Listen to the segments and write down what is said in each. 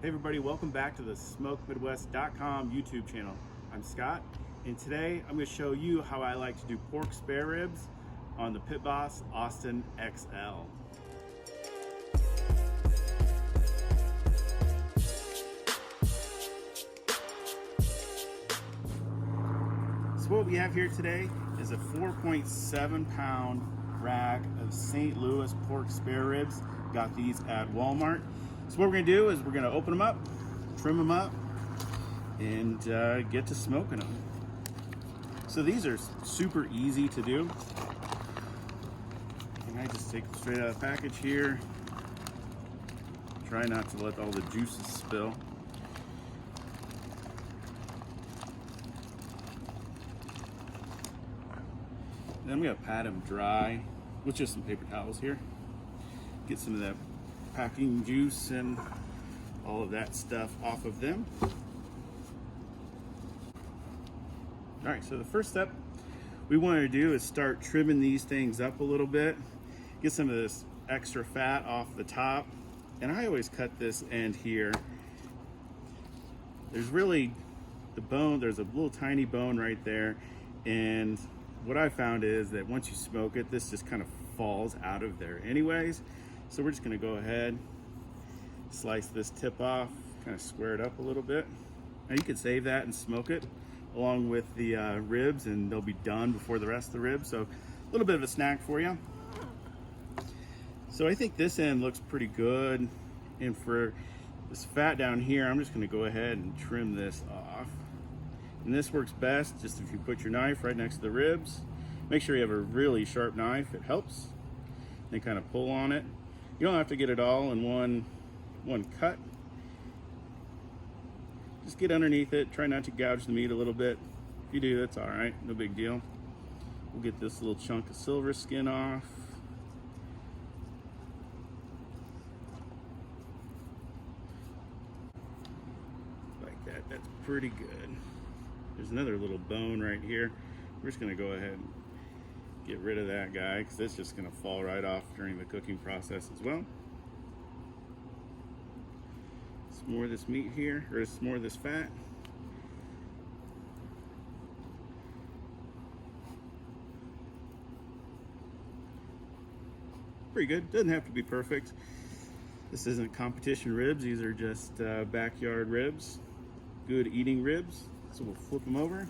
Hey everybody, welcome back to the SmokeMidwest.com YouTube channel. I'm Scott, and today I'm going to show you how I like to do pork spare ribs on the Pit Boss Austin XL. So what we have here today is a 4.7 pound rack of St. Louis pork spare ribs. Got these at Walmart. So what we're going to do is we're going to open them up, trim them up, and get to smoking them. So these are super easy to do. And I just take them straight out of the package here. Try not to let all the juices spill. Then I'm going to pat them dry with just some paper towels here. Get some of that packing juice and all of that stuff off of them. All right, so the first step we want to do is start trimming these things up a little bit. Get some of this extra fat off the top. And I always cut this end here. There's really the bone, there's a little tiny bone right there. And what I found is that once you smoke it, this just kind of falls out of there anyways. So we're just gonna go ahead, slice this tip off, kind of square it up a little bit. Now you can save that and smoke it along with the ribs, and they'll be done before the rest of the ribs. So a little bit of a snack for you. So I think this end looks pretty good. And for this fat down here, I'm just gonna go ahead and trim this off. And this works best just if you put your knife right next to the ribs. Make sure you have a really sharp knife, it helps. Then kind of pull on it. You don't have to get it all in one cut. Just get underneath it, try not to gouge the meat a little bit. If you do, that's all right, no big deal. We'll get this little chunk of silver skin off. Like that, that's pretty good. There's another little bone right here. We're just gonna go ahead and get rid of that guy because it's just gonna fall right off during the cooking process as well. Some more of this meat here, or some more of this fat. Pretty good, doesn't have to be perfect. This isn't competition ribs, these are just backyard ribs. Good eating ribs. So we'll flip them over.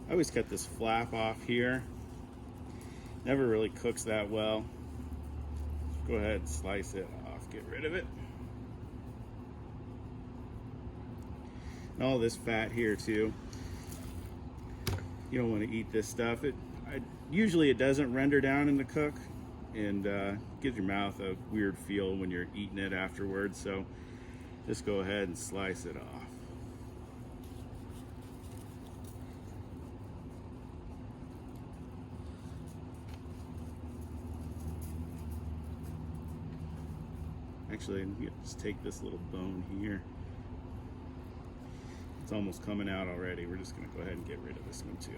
I always cut this flap off here. Never really cooks that well. Go ahead and slice it off, get rid of it. And all this fat here too. You don't want to eat this stuff. Usually it doesn't render down in the cook, and gives your mouth a weird feel when you're eating it afterwards. So just go ahead and slice it off. Actually, let's take this little bone here. It's almost coming out already. We're just gonna go ahead and get rid of this one too.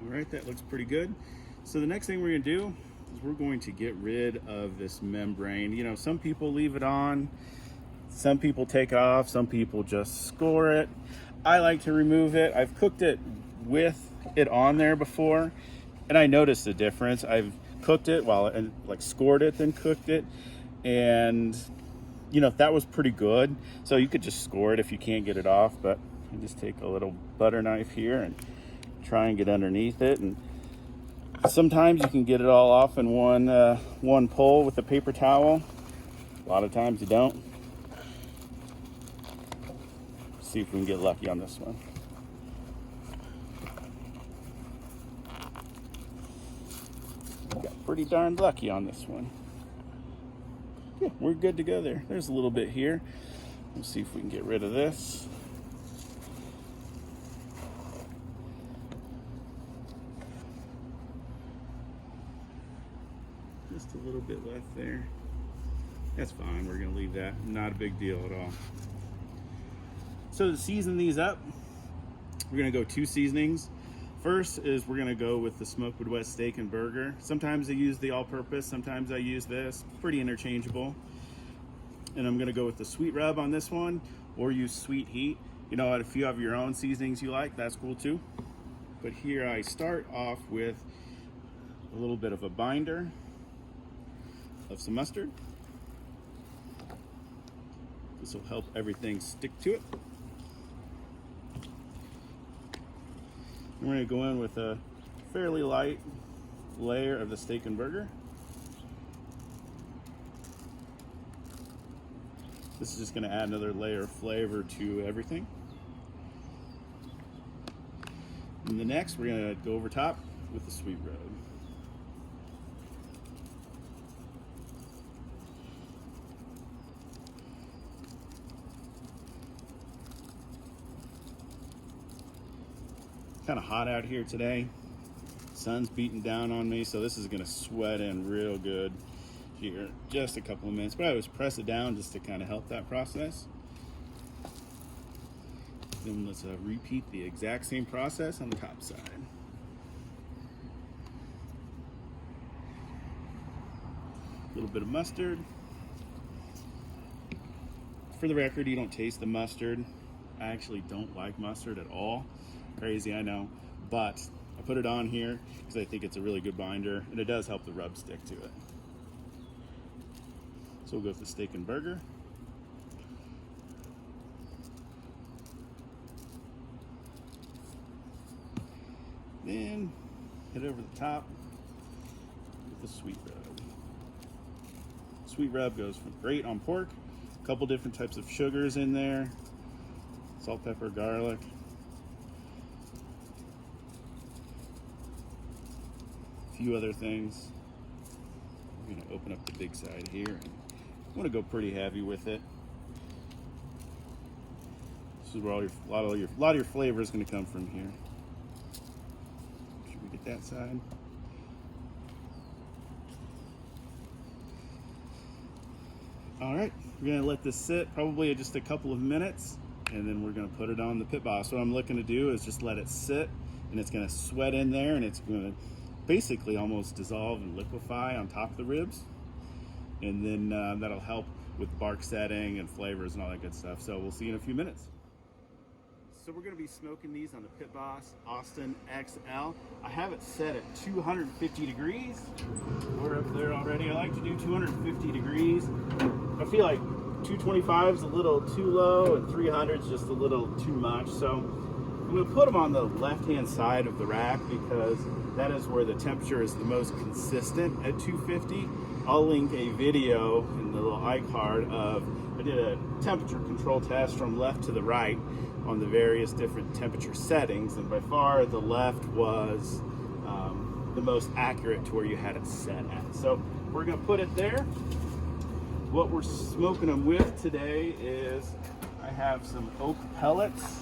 All right, that looks pretty good. So the next thing we're gonna do is we're going to get rid of this membrane. You know, some people leave it on, some people take it off, some people just score it. I like to remove it. I've cooked it with it on there before, and I noticed the difference. I've cooked it and like scored it, then cooked it, and you know, that was pretty good. So you could just score it if you can't get it off, but you just take a little butter knife here and try and get underneath it. And sometimes you can get it all off in one pull with a paper towel. A lot of times you don't. See if we can get lucky on this one. We got pretty darn lucky on this one. Yeah, we're good to go there. There's a little bit here. Let's see if we can get rid of this. just a little bit left there. That's fine, we're gonna leave that. Not a big deal at all. So to season these up, we're gonna go 2 seasonings. First is we're gonna go with the smoked Midwest steak and burger. Sometimes I use the all-purpose, sometimes I use this. Pretty interchangeable. And I'm gonna go with the sweet rub on this one, or use sweet heat. You know what, if you have your own seasonings you like, that's cool too. But here I start off with a little bit of a binder of some mustard. This will help everything stick to it. We're going to go in with a fairly light layer of the steak and burger. This is just going to add another layer of flavor to everything. And the next, we're going to go over top with the sweet rub. Kind of hot out here today. Sun's beating down on me, so this is going to sweat in real good here. Just a couple of minutes, but I always press it down just to kind of help that process. Then let's repeat the exact same process on the top side. A little bit of mustard. For the record, you don't taste the mustard. I actually don't like mustard at all. Crazy, I know, but I put it on here because I think it's a really good binder and it does help the rub stick to it. So we'll go with the steak and burger. Then hit over the top with the sweet rub. Sweet rub goes from great on pork, a couple different types of sugars in there, salt, pepper, garlic. Few other things. I'm going to open up the big side here. I want to go pretty heavy with it. This is where a lot of your flavor is going to come from here. Should we get that side? All right, we're going to let this sit probably just a couple of minutes, and then we're going to put it on the pit boss. What I'm looking to do is just let it sit, and it's going to sweat in there, and it's going to basically almost dissolve and liquefy on top of the ribs, and then that'll help with bark setting and flavors and all that good stuff. So we'll see you in a few minutes. So we're going to be smoking these on the Pit Boss Austin XL. I have it set at 250 degrees. We're up there already. I like to do 250 degrees. I feel like 225 is a little too low and 300 is just a little too much. So I'm going to put them on the left-hand side of the rack because that is where the temperature is the most consistent at 250. I'll link a video in the little iCard of, I did a temperature control test from left to the right on the various different temperature settings, and by far the left was the most accurate to where you had it set at. So we're going to put it there. What we're smoking them with today is I have some oak pellets.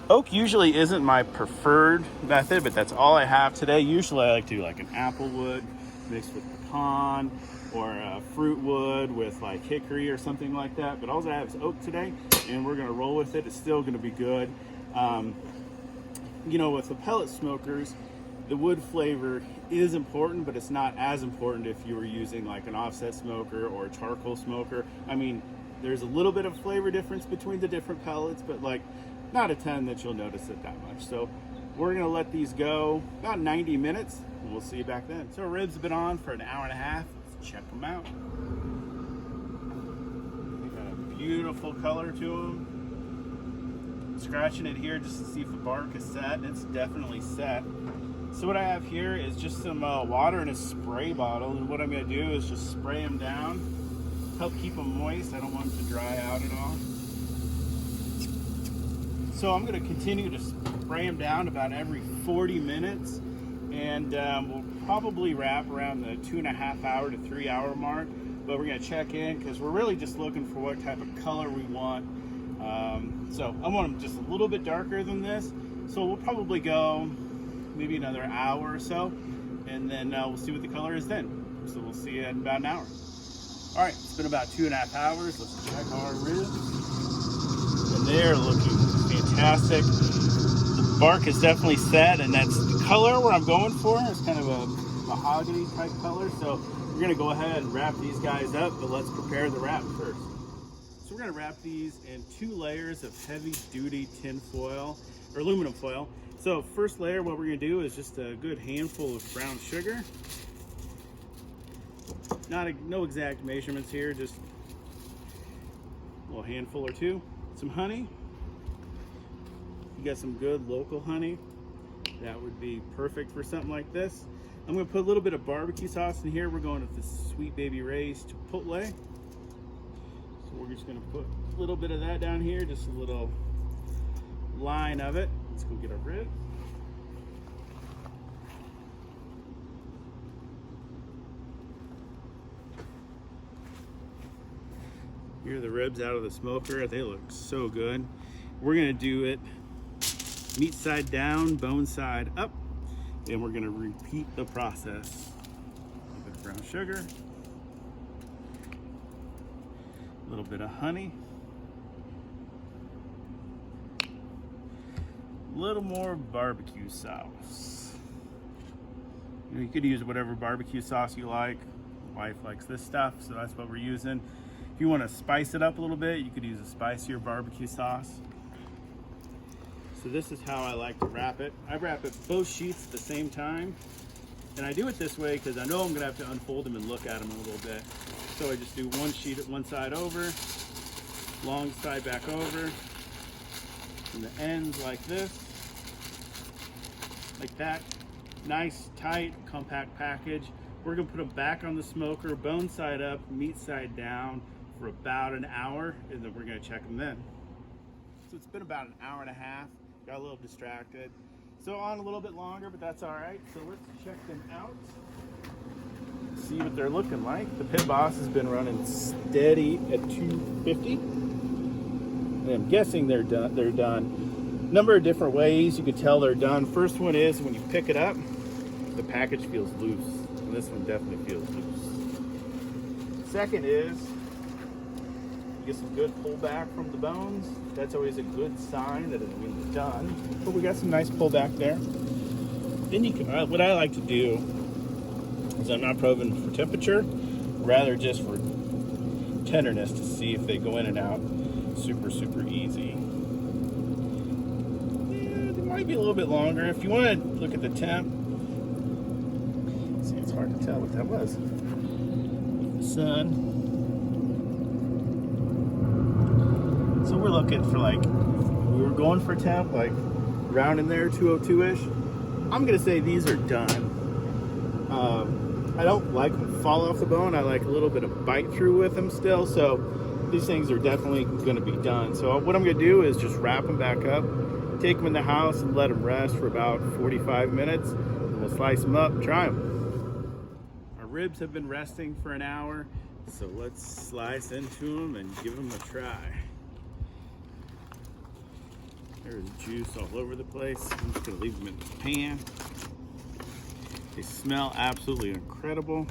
Oak usually isn't my preferred method, but that's all I have today. Usually I like to do like an apple wood mixed with pecan, or fruit wood with like hickory or something like that. But all I have is oak today, and we're gonna roll with it. It's still gonna be good. You know, with the pellet smokers, the wood flavor is important, but it's not as important if you were using like an offset smoker or a charcoal smoker. I mean, there's a little bit of flavor difference between the different pellets, but like not a ton that you'll notice it that much. So we're gonna let these go about 90 minutes, and we'll see you back then. So our ribs have been on for an hour and a half. Let's check them out. They got a beautiful color to them. Scratching it here just to see if the bark is set. It's definitely set. So what I have here is just some water in a spray bottle, and what I'm gonna do is just spray them down, help keep them moist. I don't want them to dry out at all. So I'm going to continue to spray them down about every 40 minutes, and we'll probably wrap around the 2.5 hour to 3 hour mark, but we're going to check in because we're really just looking for what type of color we want. So I want them just a little bit darker than this, so we'll probably go maybe another hour or so, and then we'll see what the color is then. So we'll see you in about an hour. All right, it's been about 2.5 hours. Let's check our ribs. And they're looking fantastic. The bark is definitely set, and that's the color where I'm going for. It's kind of a mahogany type color. So we're gonna go ahead and wrap these guys up, but let's prepare the wrap first. So we're gonna wrap these in 2 layers of heavy duty tin foil or aluminum foil. So first layer, what we're gonna do is just a good handful of brown sugar. No exact measurements here, just a little handful or 2. Some honey. You got some good local honey, that would be perfect for something like this. I'm gonna put a little bit of barbecue sauce in here. We're going with the Sweet Baby Ray's Chipotle. So we're just gonna put a little bit of that down here, just a little line of it. Let's go get our ribs. Here are the ribs out of the smoker. They look so good. We're gonna do it meat side down, bone side up, and we're gonna repeat the process. A little bit of brown sugar, a little bit of honey, a little more barbecue sauce. You could use whatever barbecue sauce you like. My wife likes this stuff, so that's what we're using. If you want to spice it up a little bit, you could use a spicier barbecue sauce. So this is how I like to wrap it. I wrap it both sheets at the same time. And I do it this way because I know I'm gonna have to unfold them and look at them a little bit. So I just do one sheet at one side over, long side back over, and the ends like this, like that. Nice, tight, compact package. We're gonna put them back on the smoker, bone side up, meat side down for about an hour, and then we're gonna check them then. So it's been about an hour and a half. Got a little distracted. So on a little bit longer, but that's all right. So let's check them out. See what they're looking like. The Pit Boss has been running steady at 250. And I'm guessing they're done. Number of different ways you can tell they're done. First one is when you pick it up, the package feels loose. And this one definitely feels loose. Second is you get some good pullback from the bones. That's always a good sign that it's been done. But we got some nice pullback there. Then you can, what I like to do is I'm not probing for temperature, rather just for tenderness to see if they go in and out super, super easy. Yeah, they might be a little bit longer. If you want to look at the temp, see, it's hard to tell what that was. The sun. So we're looking for, like, we were going for temp, like around in there, 202-ish. I'm gonna say these are done. I don't like them fall off the bone. I like a little bit of bite through with them still. So these things are definitely gonna be done. So what I'm gonna do is just wrap them back up, take them in the house and let them rest for about 45 minutes. And we'll slice them up and try them. Our ribs have been resting for an hour. So let's slice into them and give them a try. There's juice all over the place. I'm just gonna leave them in the pan. They smell absolutely incredible.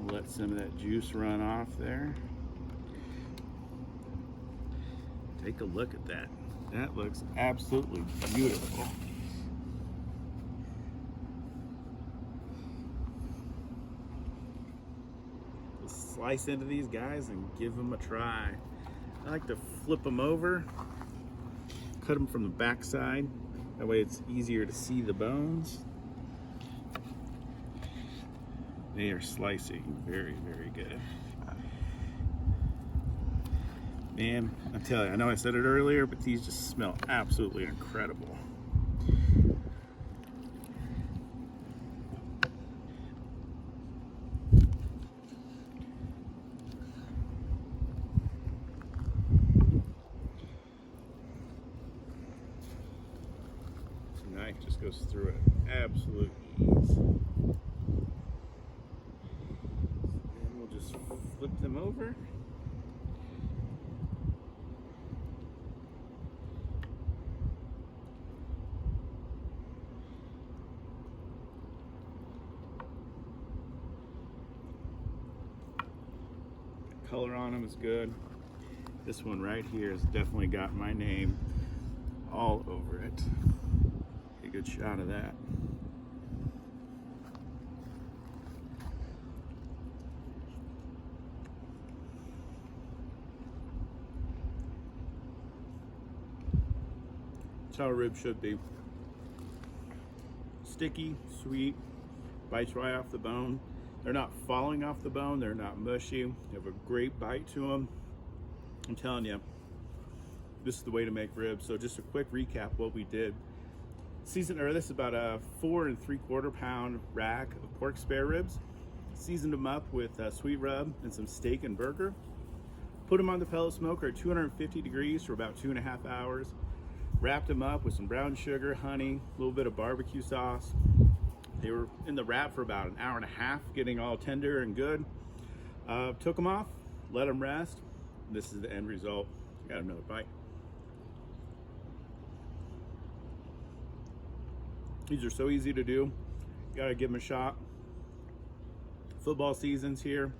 Let some of that juice run off there. Take a look at that. That looks absolutely beautiful. Slice into these guys and give them a try. I like to flip them over, cut them from the back side. That way it's easier to see the bones. They are slicing very, very good. Man, I tell you, I know I said it earlier, but these just smell absolutely incredible. Knife just goes through it. Absolute ease. And we'll just flip them over. color on them is good. This one right here has definitely got my name all over it. Get a good shot of that. That's how a rib should be. Sticky, sweet, bites right off the bone. They're not falling off the bone, they're not mushy. They have a great bite to them. I'm telling you, this is the way to make ribs. So just a quick recap what we did. This is about a 4 3/4 pound rack of pork spare ribs. Seasoned them up with sweet rub and some steak and burger. Put them on the pellet smoker at 250 degrees for about 2.5 hours. Wrapped them up with some brown sugar, honey, a little bit of barbecue sauce. They were in the wrap for about an hour and a half, getting all tender and good. Took them off, let them rest. This is the end result. Got another bite. These are so easy to do. You gotta give them a shot. Football season's here.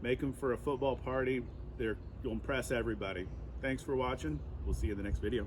Make them for a football party. You'll impress everybody. Thanks for watching. We'll see you in the next video.